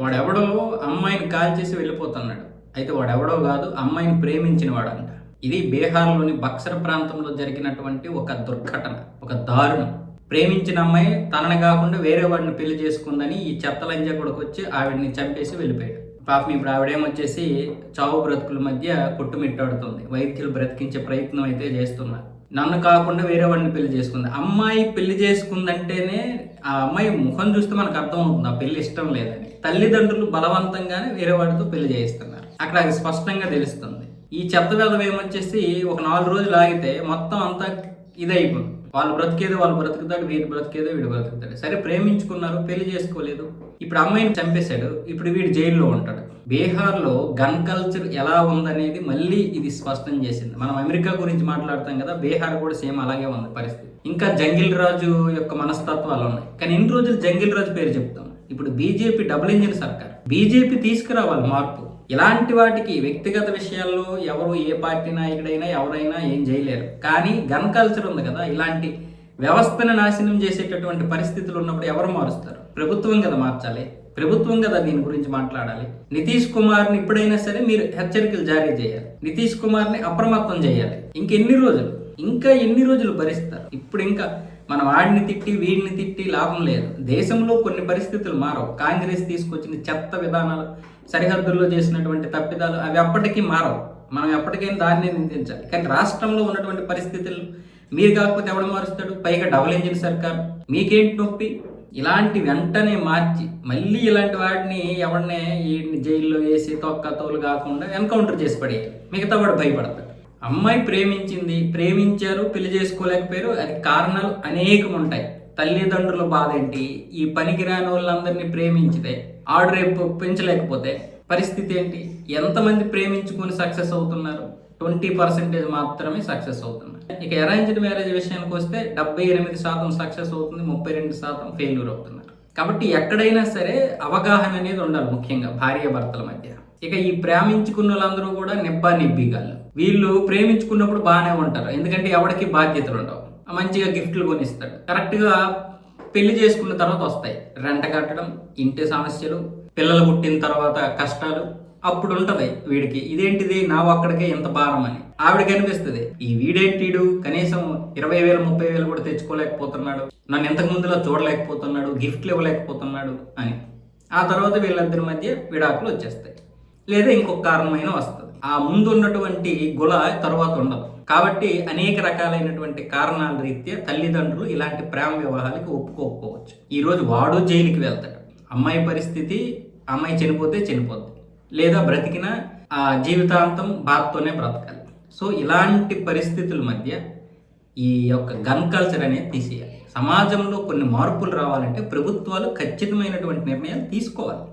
వాడెవడో అమ్మాయిని కాల్ చేసి వెళ్ళిపోతున్నాడు. అయితే వాడెవడో కాదు, అమ్మాయిని ప్రేమించిన వాడంట. ఇది బీహార్లోని బక్సర్ ప్రాంతంలో జరిగినటువంటి ఒక దుర్ఘటన, ఒక దారుణం. ప్రేమించిన అమ్మాయి తనని కాకుండా వేరే వాడిని పెళ్లి చేసుకుందని ఈ చెత్తలంజా కొడుకు వచ్చి ఆవిడని చంపేసి వెళ్ళిపోయాడు. పాపం ఇప్పుడు ఆవిడేమొచ్చేసి చావు బ్రతుకుల మధ్య కొట్టుమిట్టాడుతుంది. వైద్యులు బ్రతికించే ప్రయత్నం అయితే చేస్తున్నారు. నన్ను కాకుండా వేరే వాడిని పెళ్లి చేసుకుంది. అమ్మాయి పెళ్లి చేసుకుందంటేనే ఆ అమ్మాయి ముఖం చూస్తే మనకు అర్థం అవుతుంది ఆ పెళ్లి ఇష్టం లేదని. తల్లిదండ్రులు బలవంతంగానే వేరే వాడితో పెళ్లి చేయిస్తున్నారు. అక్కడ అది స్పష్టంగా తెలుస్తుంది. ఈ చెత్త వేదం ఏమొచ్చేసి ఒక 4 రోజులు ఆగితే మొత్తం అంతా ఇదైపోయింది. వాళ్ళు బ్రతికేదో వాళ్ళు బ్రతుకుతాడు, వీడు బ్రతికేదో వీడు బ్రతుకుతాడు. సరే, ప్రేమించుకున్నారు, పెళ్లి చేసుకోలేదు. ఇప్పుడు అమ్మాయిని చంపేశాడు. ఇప్పుడు వీడు జైల్లో ఉంటాడు. బీహార్లో గన్ కల్చర్ ఎలా ఉందనేది మళ్ళీ ఇది స్పష్టం చేసింది. మనం అమెరికా గురించి మాట్లాడతాం కదా, బీహార్ కూడా సేమ్ అలాగే ఉంది పరిస్థితి. ఇంకా జంగిల్ రాజు యొక్క మనస్తత్వాలు ఉన్నాయి. కానీ ఇన్ని రోజులు జంగిల్ రాజు పేరు చెప్తాం. ఇప్పుడు బీజేపీ డబుల్ ఇంజిన్ సర్కార్. బీజేపీ తీసుకురావాలి మార్పు. ఇలాంటి వాటికి వ్యక్తిగత విషయాల్లో ఎవరు ఏ పార్టీ నాయకుడైనా ఎవరైనా ఏం చేయలేరు. కానీ గన్ కల్చర్ ఉంది కదా, ఇలాంటి వ్యవస్థను నాశనం చేసేటటువంటి పరిస్థితులు ఉన్నప్పుడు ఎవరు మారుస్తారు? ప్రభుత్వం కదా మార్చాలి. ప్రభుత్వం కదా దీని గురించి మాట్లాడాలి. నితీష్ కుమార్ని ఇప్పుడైనా సరే మీరు హెచ్చరికలు జారీ చేయాలి. నితీష్ కుమార్ని అప్రమత్తం చేయాలి. ఇంకా ఎన్ని రోజులు భరిస్తారు? ఇప్పుడు ఇంకా మనం వాడిని తిట్టి వీడిని తిట్టి లాభం లేదు. దేశంలో కొన్ని పరిస్థితులు మారవు. కాంగ్రెస్ తీసుకొచ్చిన చెత్త విధానాలు, సరిహద్దుల్లో చేసినటువంటి తప్పిదాలు అవి ఎప్పటికీ మారవు. మనం ఎప్పటికైనా దాన్నే నిందించాలి. కానీ రాష్ట్రంలో ఉన్నటువంటి పరిస్థితులు మీరు కాకపోతే ఎవడు మారుస్తాడు? పైగా డబుల్ ఇంజిన్ సర్కార్. మీకేంటి నొప్పి? ఇలాంటి వెంటనే మార్చి మళ్ళీ ఇలాంటి వాడిని ఎవరినే జైల్లో వేసి తోలు కాకుండా ఎన్కౌంటర్ చేసి పడేయాలి. మిగతా వాడు భయపడతాడు. అమ్మాయి ప్రేమించారు, పెళ్లి చేసుకోలేకపోయారు. అది కారణాలు అనేకం ఉంటాయి. తల్లిదండ్రుల బాధ ఏంటి? ఈ పనికిరాని వాళ్ళందరినీ ప్రేమించితే ఆడు రేపు పెంచలేకపోతే పరిస్థితి ఏంటి? ఎంతమంది ప్రేమించుకొని సక్సెస్ అవుతున్నారు? 20% మాత్రమే సక్సెస్ అవుతున్నారు. ఇక అరేంజ్డ్ మ్యారేజ్ విషయానికి వస్తే 78% సక్సెస్ అవుతుంది, 32% ఫెయిల్యూర్ అవుతున్నారు. కాబట్టి ఎక్కడైనా సరే అవగాహన అనేది ఉండాలి, ముఖ్యంగా భార్య భర్తల మధ్య. ఇక ఈ ప్రేమించుకున్న వాళ్ళందరూ కూడా నిబ్బిగాళ్ళు. వీళ్ళు ప్రేమించుకున్నప్పుడు బాగానే ఉంటారు, ఎందుకంటే ఎవరికి బాధ్యతలు ఉండవు. మంచిగా గిఫ్ట్లు కొనిస్తాడు. కరెక్ట్గా పెళ్లి చేసుకున్న తర్వాత వస్తాయి రెంట కట్టడం, ఇంటి సమస్యలు, పిల్లలు పుట్టిన తర్వాత కష్టాలు. అప్పుడు ఉంటది వీడికి, ఇదేంటిది నా ఒక్కడికే ఎంత భారం అని. ఆవిడకి అనిపిస్తుంది, ఈ వీడేంటీడు కనీసం 20,000 30,000 కూడా తెచ్చుకోలేకపోతున్నాడు, నన్ను ఇంతకు ముందులో చూడలేకపోతున్నాడు, గిఫ్ట్లు ఇవ్వలేకపోతున్నాడు అని. ఆ తర్వాత వీళ్ళిద్దరి మధ్య విడాకులు వచ్చేస్తాయి, లేదా ఇంకొక కారణమైన వస్తుంది. ఆ ముందు ఉన్నటువంటి గుల తర్వాత ఉండదు. కాబట్టి అనేక రకాలైనటువంటి కారణాల రీత్యా తల్లిదండ్రులు ఇలాంటి ప్రేమ వివాహాలకి ఒప్పుకోకపోవచ్చు. ఈరోజు వాడు జైలుకి వెళ్తాడు. అమ్మాయి పరిస్థితి, అమ్మాయి చనిపోతే చనిపోద్ది, లేదా బ్రతికిన ఆ జీవితాంతం బాధతోనే బ్రతకాలి. సో ఇలాంటి పరిస్థితుల మధ్య ఈ యొక్క గన్ కల్చర్ అనేది తీసేయాలి. సమాజంలో కొన్ని మార్పులు రావాలంటే ప్రభుత్వాలు ఖచ్చితమైనటువంటి నిర్ణయాలు తీసుకోవాలి.